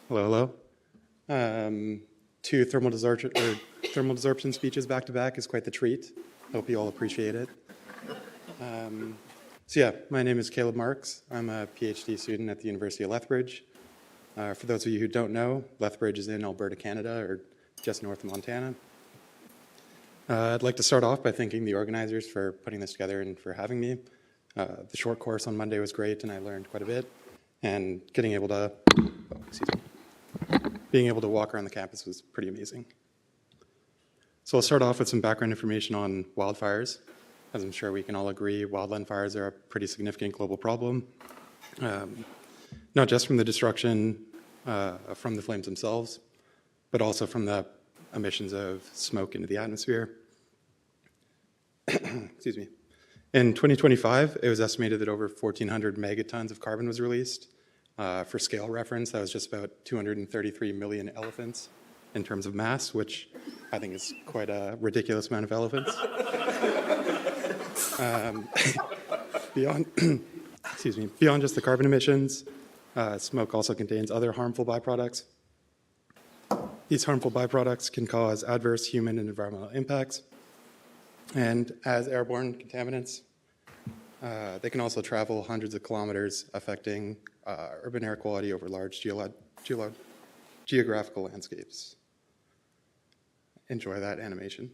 Hello, hello. Two thermal desorption speeches back to back is quite the treat. Hope you all appreciate it. So yeah, my name is Caleb Marx. I'm a PhD student at the University of Lethbridge. For those of you who don't know, Lethbridge is in Alberta, Canada, or just north of Montana. I'd like to start off by thanking the organizers for putting this together and for having me. The short course on Monday was great, and I learned quite a bit. And being able to walk around the campus was pretty amazing. So I'll start off with some background information on wildfires. As I'm sure we can all agree, wildland fires are a pretty significant global problem, not just from the destruction from the flames themselves, but also from the emissions of smoke into the atmosphere. Excuse me. In 2025, it was estimated that over 1,400 megatons of carbon was released. For scale reference, that was just about 233 million elephants in terms of mass, which I think is quite a ridiculous amount of elephants. Beyond just the carbon emissions, smoke also contains other harmful byproducts. These harmful byproducts can cause adverse human and environmental impacts. And as airborne contaminants, they can also travel hundreds of kilometers, affecting urban air quality over large geographical landscapes. Enjoy that animation.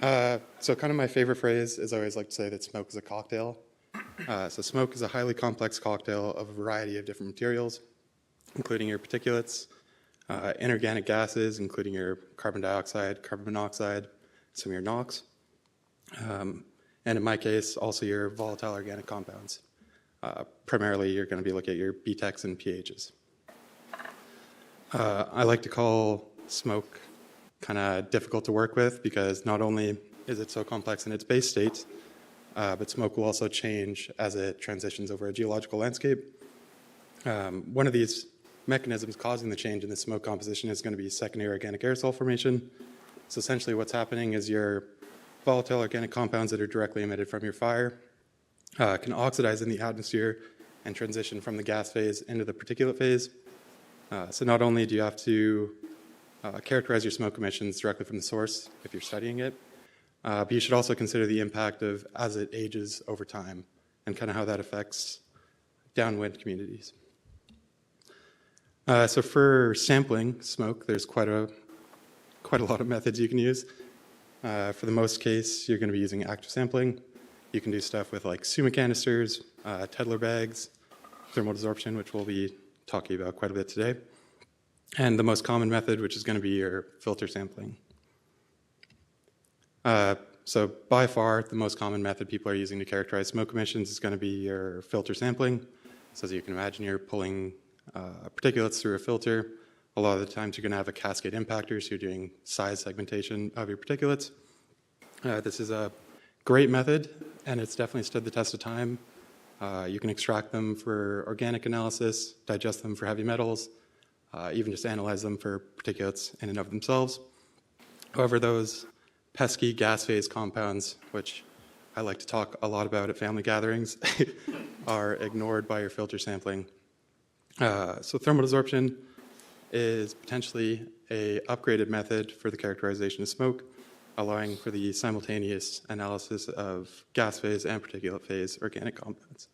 So kind of my favorite phrase is I always like to say that smoke is a cocktail. So smoke is a highly complex cocktail of a variety of different materials, including your particulates, inorganic gases, including your carbon dioxide, carbon monoxide, some of your NOx, and in my case, also your volatile organic compounds. Primarily, you're going to be looking at your BTECs and PAHs. I like to call smoke kind of difficult to work with because not only is it so complex in its base state, but smoke will also change as it transitions over a geological landscape. One of these mechanisms causing the change in the smoke composition is going to be secondary organic aerosol formation. So essentially what's happening is your volatile organic compounds that are directly emitted from your fire can oxidize in the atmosphere and transition from the gas phase into the particulate phase. So not only do you have to characterize your smoke emissions directly from the source if you're studying it, but you should also consider the impact of as it ages over time and kind of how that affects downwind communities. So for sampling smoke, there's quite a lot of methods you can use. For the most case, you're going to be using active sampling. You can do stuff with like Suma canisters, Tedler bags, thermal desorption, which we'll be talking about quite a bit today, and the most common method, which is going to be your filter sampling. So by far, the most common method people are using to characterize smoke emissions is going to be your filter sampling. So as you can imagine, you're pulling particulates through a filter. A lot of the times you're going to have a cascade impactor, so you're doing size segmentation of your particulates. This is a great method, and it's definitely stood the test of time. You can extract them for organic analysis, digest them for heavy metals, even just analyze them for particulates in and of themselves. However, those pesky gas phase compounds, which I like to talk a lot about at family gatherings, are ignored by your filter sampling. So thermal desorption is potentially a upgraded method for the characterization of smoke, allowing for the simultaneous analysis of gas phase and particulate phase organic compounds.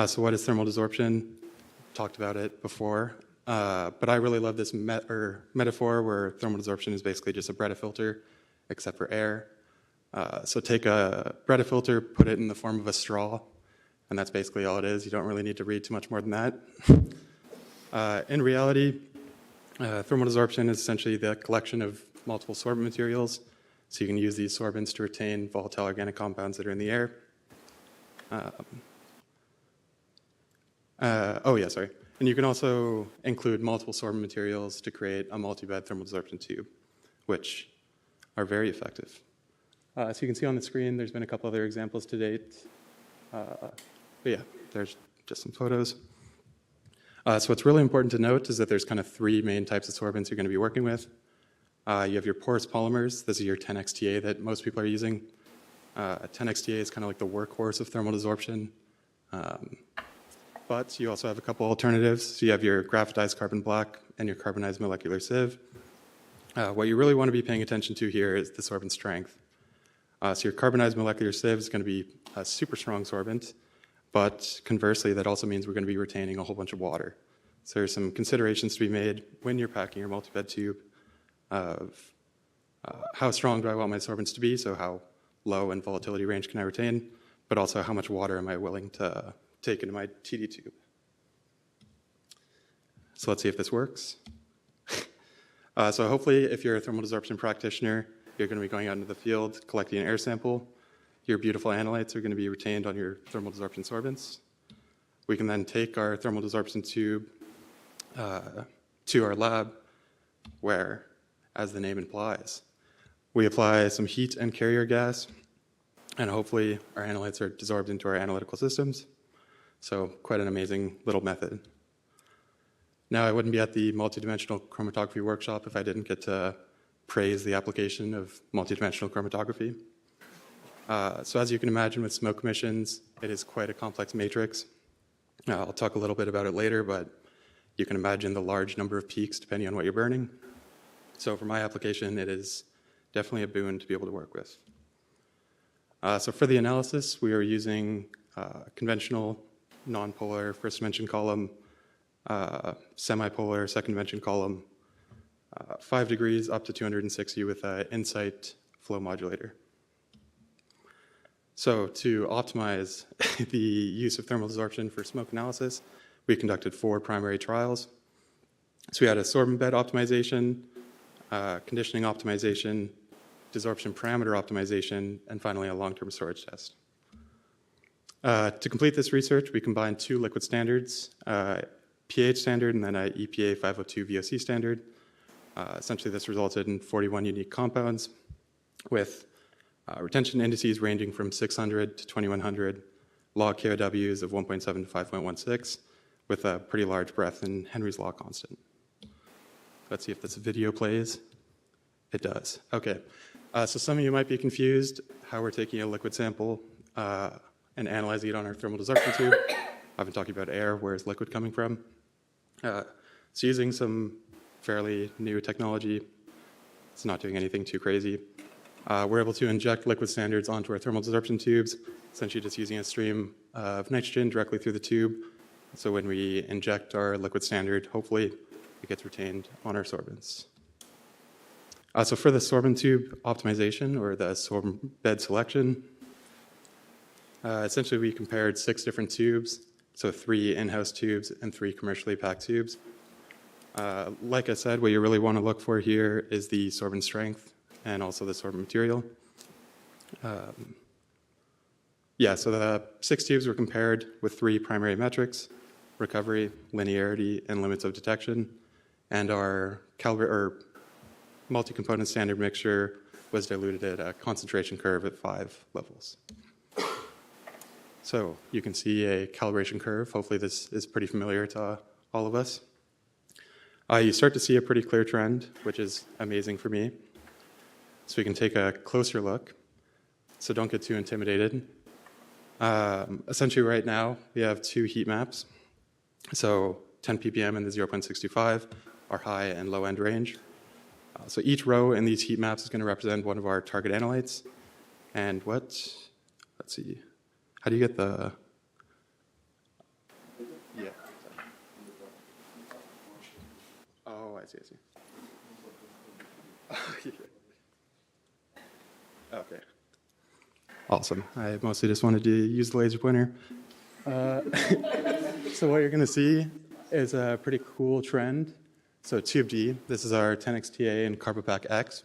So what is thermal desorption? Talked about it before, but I really love this metaphor where thermal desorption is basically just a Brita filter, except for air. So take a Brita filter, put it in the form of a straw, and that's basically all it is. You don't really need to read too much more than that. In reality, thermal desorption is essentially the collection of multiple sorbent materials. So you can use these sorbents to retain volatile organic compounds that are in the air. And you can also include multiple sorbent materials to create a multi-bed thermal desorption tube, which are very effective. So you can see on the screen, there's been a couple other examples to date. But yeah, there's just some photos. So what's really important to note is that there's kind of three main types of sorbents you're going to be working with. You have your porous polymers. This is your 10xTA that most people are using. 10xTA is kind of like the workhorse of thermal desorption. But you also have a couple alternatives. So you have your graphitized carbon black and your carbonized molecular sieve. What you really want to be paying attention to here is the sorbent strength. So your carbonized molecular sieve is going to be a super strong sorbent, but conversely, that also means we're going to be retaining a whole bunch of water. So there's some considerations to be made when you're packing your multi-bed tube of how strong do I want my sorbents to be, so how low in volatility range can I retain, but also how much water am I willing to take into my TD tube. So let's see if this works. So hopefully, if you're a thermal desorption practitioner, you're going to be going out into the field, collecting an air sample. Your beautiful analytes are going to be retained on your thermal desorption sorbents. We can then take our thermal desorption tube to our lab, where, as the name implies, we apply some heat and carrier gas, and hopefully our analytes are desorbed into our analytical systems. So quite an amazing little method. Now, I wouldn't be at the multidimensional chromatography workshop if I didn't get to praise the application of multidimensional chromatography. So as you can imagine with smoke emissions, it is quite a complex matrix. I'll talk a little bit about it later, but you can imagine the large number of peaks depending on what you're burning. So for my application, it is definitely a boon to be able to work with. So for the analysis, we are using conventional non-polar first dimension column, semi-polar second dimension column, 5 degrees up to 260 with an Insight flow modulator. So to optimize the use of thermal desorption for smoke analysis, we conducted 4 primary trials. So we had a sorbent bed optimization, conditioning optimization, desorption parameter optimization, and finally a long-term storage test. To complete this research, we combined 2 liquid standards, pH standard and then an EPA 502 VOC standard. Essentially, this resulted in 41 unique compounds with retention indices ranging from 600 to 2100, log KOWs of 1.7 to 5.16, with a pretty large breadth in Henry's law constant. Let's see if this video plays. It does. Okay. So some of you might be confused how we're taking a liquid sample and analyzing it on our thermal desorption tube. I've been talking about air. Where's liquid coming from? So using some fairly new technology, it's not doing anything too crazy. We're able to inject liquid standards onto our thermal desorption tubes, essentially just using a stream of nitrogen directly through the tube. So when we inject our liquid standard, hopefully it gets retained on our sorbents. So for the sorbent tube optimization, or the sorbent bed selection, essentially we compared 6 different tubes, so 3 in-house tubes and 3 commercially packed tubes. Like I said, what you really want to look for here is the sorbent strength and also the sorbent material. So the 6 tubes were compared with 3 primary metrics: recovery, linearity, and limits of detection. And our multi-component standard mixture was diluted at a concentration curve at 5 levels. So you can see a calibration curve. Hopefully this is pretty familiar to all of us. You start to see a pretty clear trend, which is amazing for me. So we can take a closer look. So don't get too intimidated. Essentially right now, we have 2 heat maps. So 10 ppm in the 0.65, our high and low end range. So each row in these heat maps is going to represent one of our target analytes. And let's see, how do you get the, yeah. Oh, I see. Okay. Awesome. I mostly just wanted to use the laser pointer. So what you're going to see is a pretty cool trend. So tube D, this is our 10xTA and Carbopac X.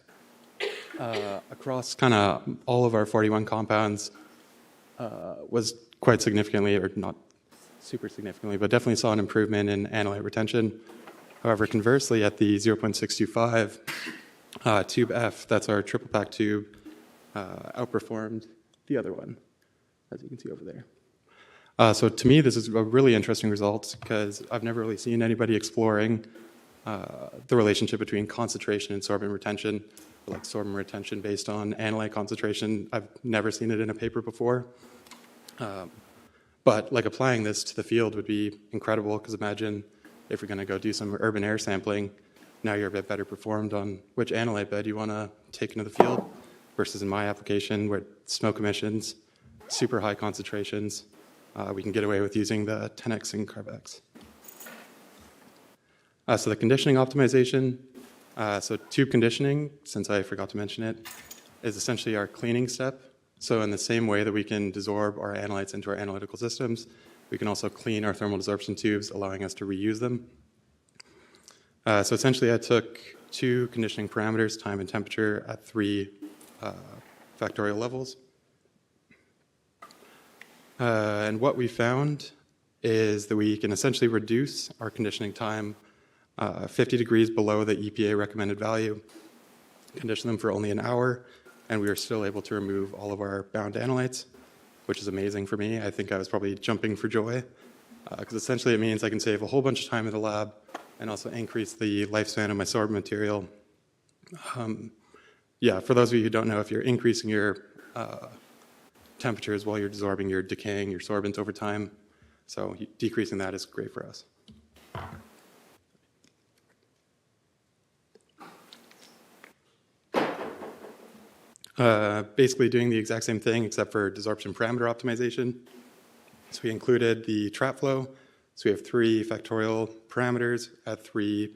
Across kind of all of our 41 compounds was quite significantly, or not super significantly, but definitely saw an improvement in analyte retention. However, conversely, at the 0.625 tube F, that's our triple pack tube, outperformed the other one, as you can see over there. So to me, this is a really interesting result because I've never really seen anybody exploring the relationship between concentration and sorbent retention, like sorbent retention based on analyte concentration. I've never seen it in a paper before. But like applying this to the field would be incredible, because imagine if you're going to go do some urban air sampling, now you're a bit better performed on which analyte bed you want to take into the field, versus in my application where smoke emissions, super high concentrations, we can get away with using the 10x in Carbex. So the conditioning optimization, so tube conditioning, since I forgot to mention it, is essentially our cleaning step. So in the same way that we can desorb our analytes into our analytical systems, we can also clean our thermal desorption tubes, allowing us to reuse them. So essentially I took 2 conditioning parameters, time and temperature, at 3 factorial levels. And what we found is that we can essentially reduce our conditioning time 50 degrees below the EPA recommended value, condition them for only an hour, and we were still able to remove all of our bound analytes, which is amazing for me. I think I was probably jumping for joy, because essentially it means I can save a whole bunch of time in the lab and also increase the lifespan of my sorbent material. Yeah, for those of you who don't know, if you're increasing your temperatures while you're desorbing, you're decaying your sorbent over time. So decreasing that is great for us. Basically doing the exact same thing except for desorption parameter optimization. So we included the trap flow. So we have 3 factorial parameters at 3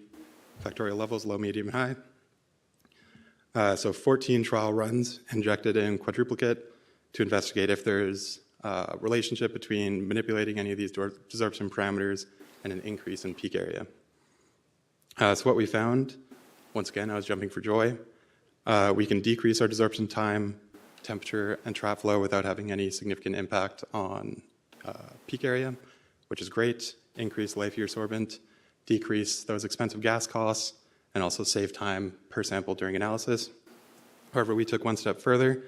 factorial levels, low, medium, and high. So 14 trial runs injected in quadruplicate to investigate if there's a relationship between manipulating any of these desorption parameters and an increase in peak area. So what we found, once again, I was jumping for joy. We can decrease our desorption time, temperature, and trap flow without having any significant impact on peak area, which is great. Increase life year sorbent, decrease those expensive gas costs, and also save time per sample during analysis. However, we took one step further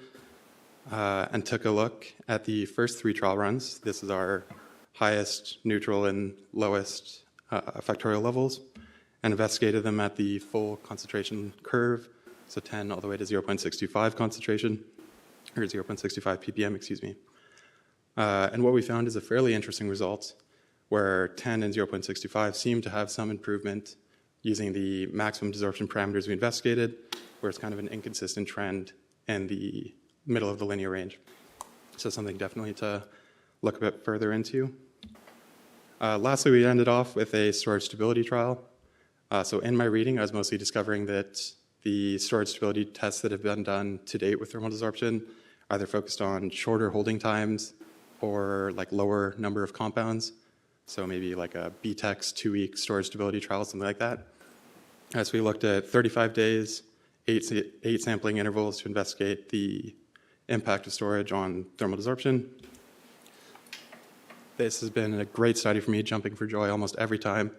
and took a look at the first 3 trial runs. This is our highest, neutral, and lowest factorial levels, and investigated them at the full concentration curve, so 10 all the way to 0.625 concentration, or 0.65 ppm, excuse me. And what we found is a fairly interesting result, where 10 and 0.65 seem to have some improvement using the maximum desorption parameters we investigated, where it's kind of an inconsistent trend in the middle of the linear range. So something definitely to look a bit further into. Lastly, we ended off with a storage stability trial. So in my reading, I was mostly discovering that the storage stability tests that have been done to date with thermal desorption either focused on shorter holding times or like lower number of compounds. So maybe like a BTEX 2-week storage stability trial, something like that. So we looked at 35 days, 8 sampling intervals to investigate the impact of storage on thermal desorption. This has been a great study for me, jumping for joy almost every time.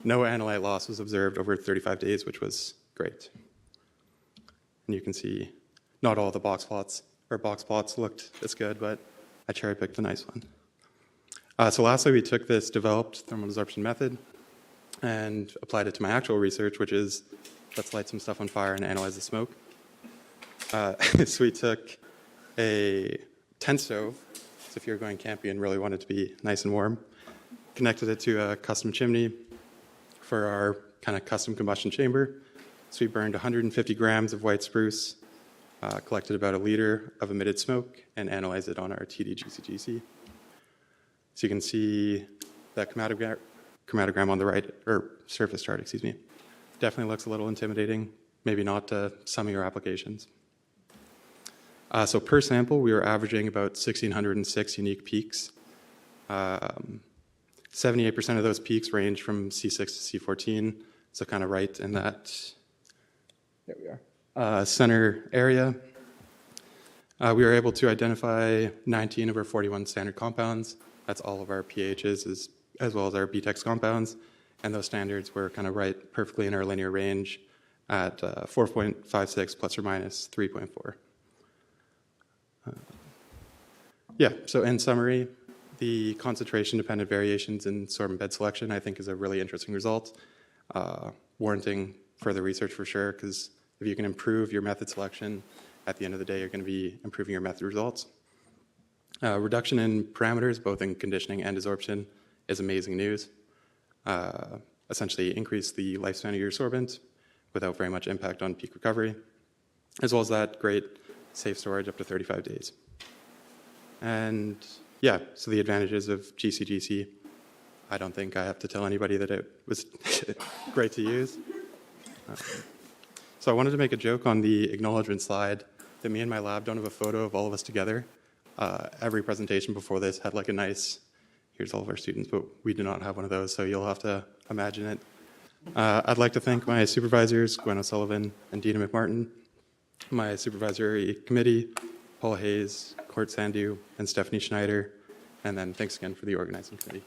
No analyte loss was observed over 35 days, which was great. And you can see not all the box plots looked as good, but I cherry-picked the nice one. So lastly, we took this developed thermal desorption method and applied it to my actual research, which is let's light some stuff on fire and analyze the smoke. So we took a tent stove, so if you're going camping and really want it to be nice and warm, connected it to a custom chimney for our kind of custom combustion chamber. So we burned 150 grams of white spruce, collected about 1 liter of emitted smoke, and analyzed it on our TD-GCGC. So you can see that chromatogram on the right, or surface chart, excuse me. Definitely looks a little intimidating, maybe not to some of your applications. So per sample, we were averaging about 1,606 unique peaks. 78% of those peaks range from C6 to C14, so kind of right in that, there we are, center area. We were able to identify 19 of our 41 standard compounds. That's all of our pHs as well as our BTEX compounds, and those standards were kind of right perfectly in our linear range at 4.56 plus or minus 3.4. Yeah, so in summary, the concentration-dependent variations in sorbent bed selection, I think, is a really interesting result, warranting further research for sure, because if you can improve your method selection, at the end of the day, you're going to be improving your method results. Reduction in parameters, both in conditioning and desorption, is amazing news. Essentially increase the lifespan of your sorbent without very much impact on peak recovery, as well as that great safe storage up to 35 days. And yeah, so the advantages of GCGC, I don't think I have to tell anybody that it was great to use. So I wanted to make a joke on the acknowledgement slide that me and my lab don't have a photo of all of us together. Every presentation before this had like a nice, here's all of our students, but we do not have one of those, so you'll have to imagine it. I'd like to thank my supervisors, Gwen O'Sullivan and Dina McMartin, my supervisory committee, Paul Hayes, Court Sandu, and Stephanie Schneider, and then thanks again for the organizing committee.